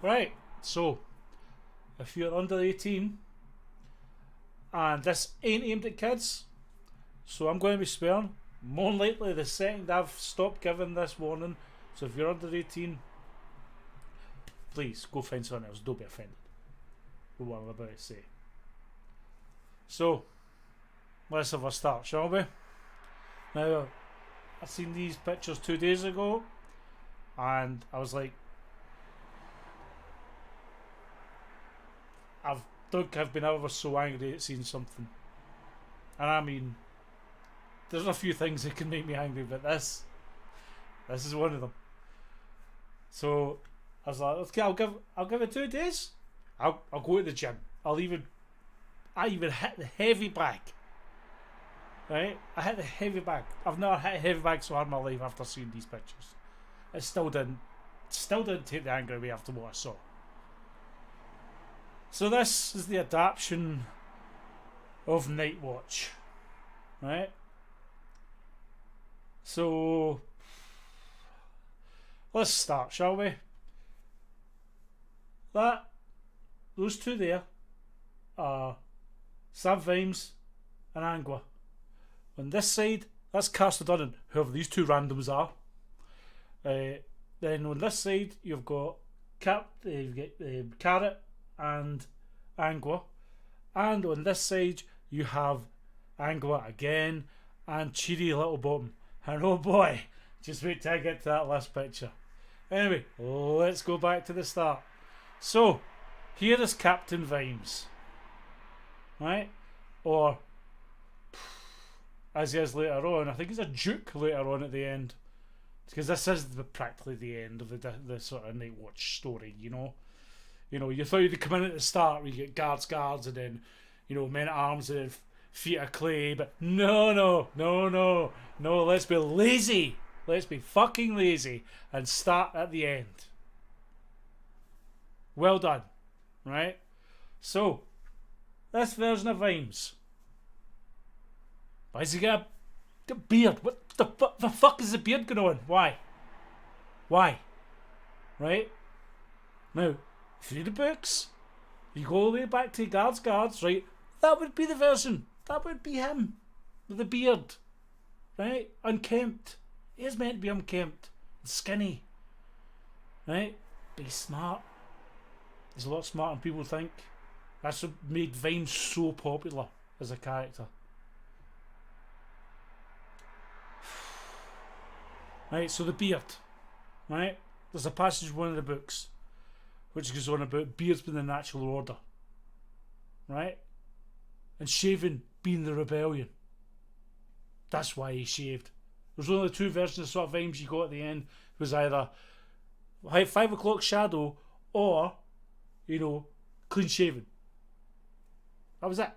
Right, so if you're under 18, and this ain't aimed at kids, so I'm going to be swearing. More than likely, the second I've stopped giving this warning, so if you're under 18, please go find someone else. Don't be offended with what I'm about to say. So, let's have a start, shall we? Now, I seen these pictures 2 days ago, and I was like, I don't think I've been ever so angry at seeing something. And I mean, there's a few things that can make me angry, but this is one of them. So I was like, okay, I'll give it 2 days. I'll go to the gym. I even hit the heavy bag. Right? I hit the heavy bag. I've never hit a heavy bag so hard in my life after seeing these pictures. It still didn't take the anger away after what I saw. So this is the adaptation of Night Watch. Right? So let's start, shall we? Those two there are Sam Vimes and Angwa. On this side, that's Castledon, whoever these two randoms are. Then on this side, you've got Carrot and Angwa. And on this side, you have Angwa again and Cheery Little Bottom. And oh boy, just wait till I get to that last picture. Anyway, let's go back to the start. So, here is Captain Vimes. Right? Or, as he is later on, I think he's a Duke later on at the end. Because this is practically the end of the sort of Night Watch story, you know? You know, you thought you'd come in at the start where you get guards, and then, you know, men at arms and then feet of clay, but no, let's be lazy. Let's be fucking lazy and start at the end. Well done. Right? So, this version of Vimes. Why does he get a beard? What the fuck is the beard going on? Why? Right? Now, if you read the books, you go all the way back to guards, right? That would be the version. That would be him. With the beard. Right? Unkempt. He is meant to be unkempt. And skinny. Right? But he's smart. He's a lot smarter than people think. That's what made Vimes so popular as a character. Right, so the beard. Right? There's a passage in one of the books which goes on about beards being the natural order. Right? And shaving being the rebellion. That's why he shaved. There's only two versions of sort of Vimes you got at the end. It was either 5 o'clock shadow or, you know, clean shaven. That was it.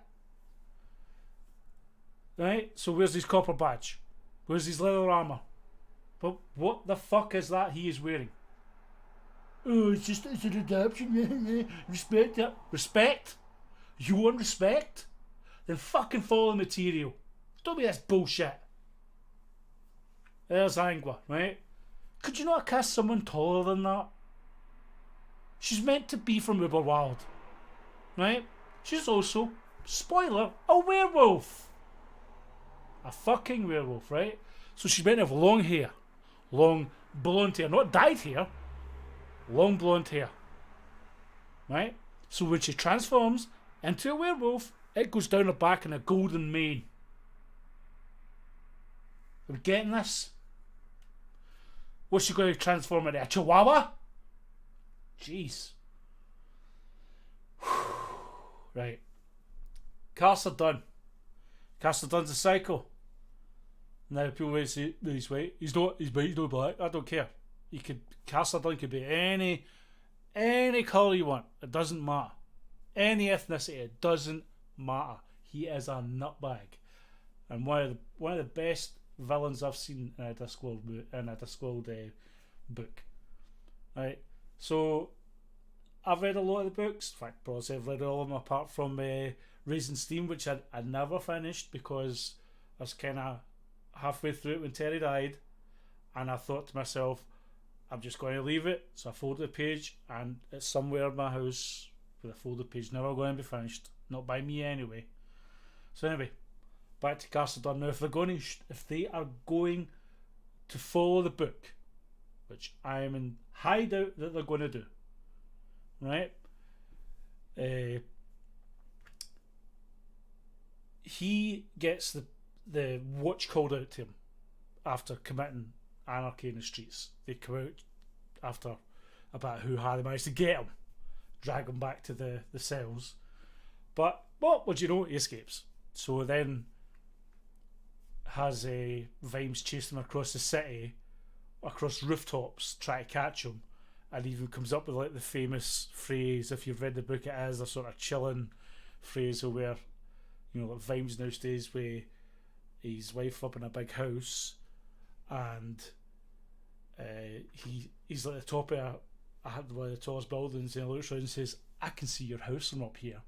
Right? So where's his copper badge? Where's his leather armour? But what the fuck is that he is wearing? Oh, it's an adaptation. Respect it. Respect? You want respect? Then fucking follow the material. Don't be this bullshit. There's Angwa, right? Could you not cast someone taller than that? She's meant to be from Uberwild, right? She's also, spoiler, a werewolf. A fucking werewolf, right? So she's meant to have long hair. Long blonde hair. Not dyed hair. Long blonde hair. Right? So when she transforms into a werewolf, it goes down her back in a golden mane. Are we getting this? What's she going to transform into? A chihuahua? Jeez. Right. Castledon. Castledon's a psycho. Now people might say he's white. He's not black. I don't care. Castledon could be any colour you want. It doesn't matter. Any ethnicity. It doesn't matter. He is a nutbag. And one of the best villains I've seen in a Discworld book. Right. So I've read a lot of the books. In fact, probably I've read all of them apart from Raising Steam, which I never finished because I was kind of halfway through it when Terry died, and I thought to myself, I'm just going to leave it. So I folded the page, and it's somewhere in my house with a folded page, never going to be finished. Not by me anyway. So anyway, back to Castle Dun. Now, if they are going to follow the book, which I am in high doubt that they're going to do, right? He gets the watch called out to him after committing anarchy in the streets. They come out after about hoo-ha. They managed to get him, drag him back to the cells. But what would you know? He escapes. So then has Vimes chase him across the city, across rooftops, try to catch him, and even comes up with like the famous phrase, if you've read the book, it is a sort of chilling phrase where, you know, like Vimes now stays with his wife up in a big house, and he's like at the top of one of the tallest buildings, and he looks around and says, "I can see your house from up here."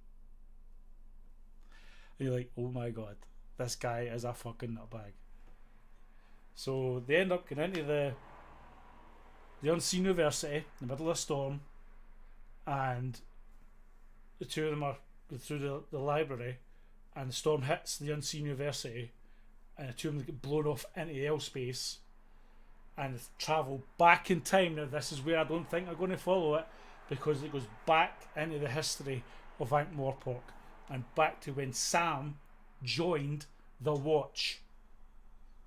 And you're like, oh my god, this guy is a fucking nutbag. So they end up going into the Unseen University in the middle of a storm, and the two of them are going through the library, and the storm hits the Unseen University, and the two of them get blown off into the L-space and travel back in time. Now this is where I don't think they're going to follow it, because it goes back into the history of Ankh-Morpork and back to when Sam joined the Watch.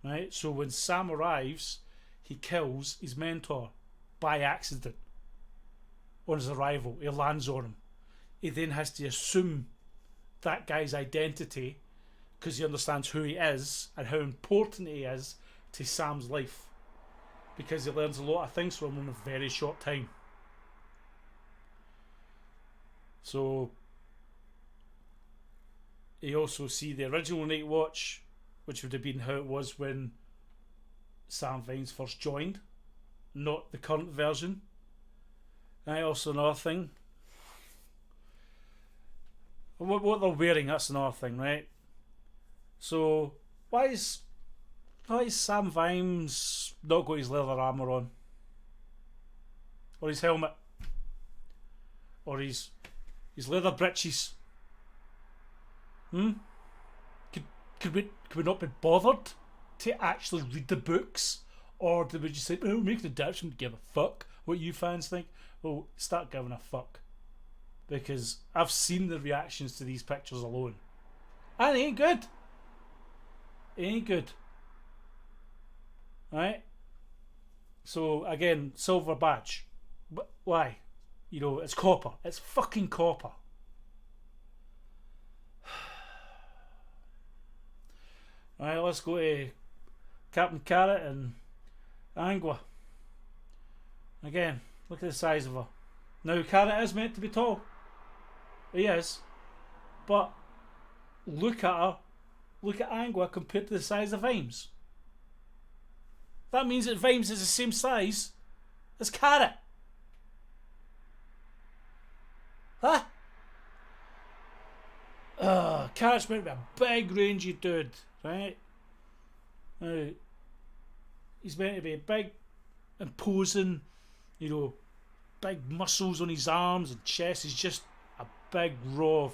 Right? So when Sam arrives, he kills his mentor by accident on his arrival. He lands on him. He then has to assume that guy's identity because he understands who he is and how important he is to Sam's life, because he learns a lot of things from him in a very short time. So you also see the original Night Watch, which would have been how it was when Sam Vimes first joined, not the current version. And also another thing, what they're wearing, that's another thing, right? So why is Sam Vimes not got his leather armour on? Or his helmet? Or his leather breeches? Could we not be bothered to actually read the books? Or did we just say, oh, make an adaptation, give a fuck what you fans think? Well, start giving a fuck. Because I've seen the reactions to these pictures alone. And it ain't good. It ain't good. Right? So, again, silver badge. But why? You know, it's copper. It's fucking copper. Alright, let's go to Captain Carrot and Angwa. Again, look at the size of her. Now, Carrot is meant to be tall. He is. But look at her. Look at Angwa compared to the size of Vimes. That means that Vimes is the same size as Carrot. Huh? Carrot's meant to be a big, rangy dude, right? Now, he's meant to be big, imposing, you know, big muscles on his arms and chest. He's just a big, raw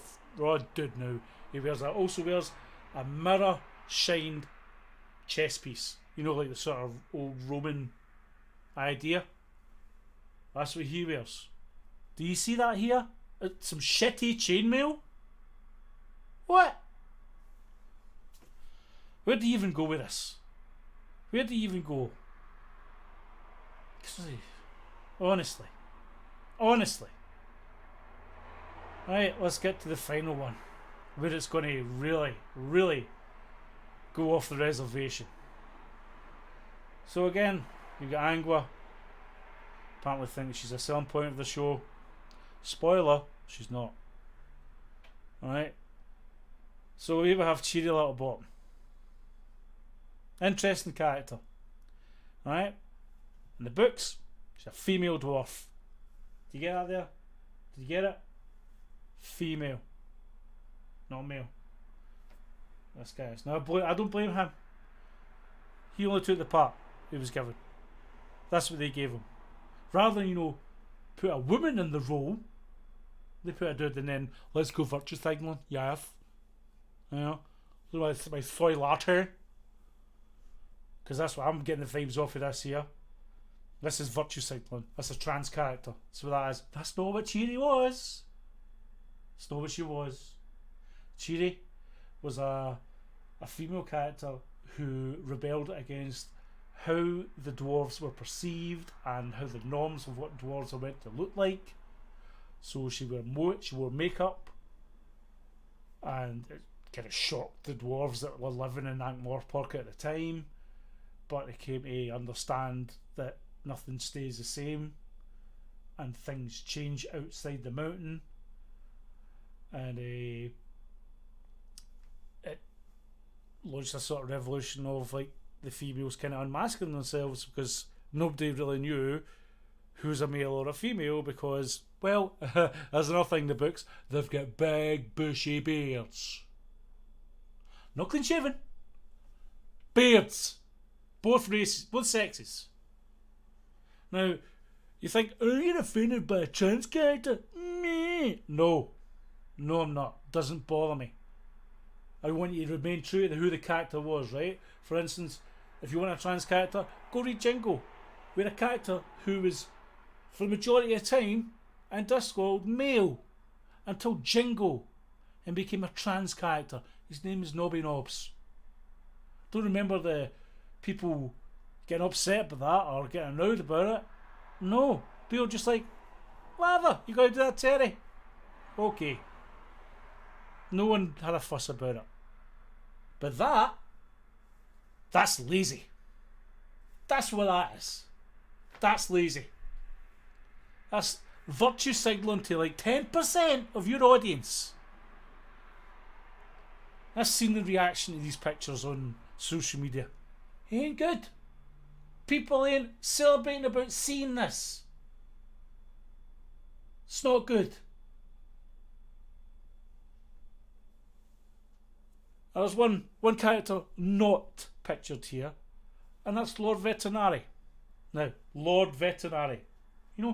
dude now. He also wears a mirror-shined chest piece. You know, like the sort of old Roman idea. That's what he wears. Do you see that here? It's some shitty chainmail? What? Where do you even go with this? Where do you even go? Honestly. Right, let's get to the final one, where it's going to really, really go off the reservation. So again, you've got Angwa. Apparently thinking she's a selling point of the show. Spoiler, she's not. Alright. So here we have Cheery Littlebottom. Interesting character. Alright. In the books, she's a female dwarf. Do you get that there? Did you get it? Female. Not male. This guy is. Now I don't blame him. He only took the part he was given. That's what they gave him. Rather than, put a woman in the role, they put a dude and then let's go virtue signaling. Yes. My soy latte. Because that's what I'm getting the vibes off of this here. This is virtue signaling. That's a trans character. So that is. That's not what Cheery was. That's not what she was. Cheery was a female character who rebelled against how the dwarves were perceived and how the norms of what dwarves are meant to look like. So she wore makeup, and it kind of shocked the dwarves that were living in Angwa pocket at the time. But they came to understand that nothing stays the same and things change outside the mountain, and it launched a sort of revolution of like the females kind of unmasking themselves, because nobody really knew who's a male or a female, because, well, there's another thing in the books, they've got big bushy beards. Not clean shaven. Beards. Both races, both sexes. Now, you think, are you offended by a trans character? Me. No, I'm not. Doesn't bother me. I want you to remain true to who the character was, right? For instance, if you want a trans character, go read Jingo. We had a character who was, for the majority of the time, in Discworld, male, until Jingo, and became a trans character. His name is Nobby Knobs. Don't remember the people getting upset about that or getting annoyed about it. No, people just like, whatever, you gotta do that, Terry. Okay. No one had a fuss about it. But that's lazy. That's what that is. That's lazy. That's virtue signaling to like 10% of your audience. I've seen the reaction to these pictures on social media. It ain't good. People ain't celebrating about seeing this. It's not good. There's one character not pictured here, and that's Lord Vetinari. Now, Lord Vetinari,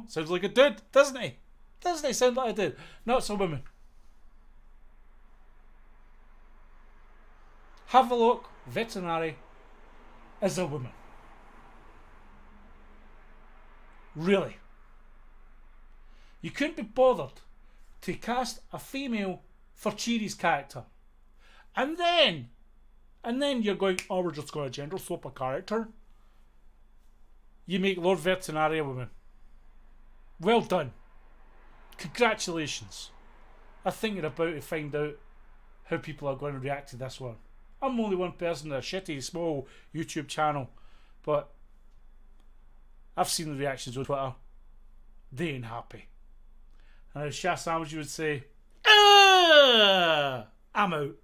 sounds like a dude, doesn't he? Doesn't he sound like a dude? No, it's a woman. Have a look. Vetinari is a woman. Really. You couldn't be bothered to cast a female for Cheery's character. And then you're going, oh, we're just going to gender swap a character. You make Lord Vetinari a woman. Well done. Congratulations. I think you're about to find out how people are going to react to this one. I'm only one person in a shitty, small YouTube channel, but I've seen the reactions on Twitter. They ain't happy. And as Shah Sandwich would say, I'm out.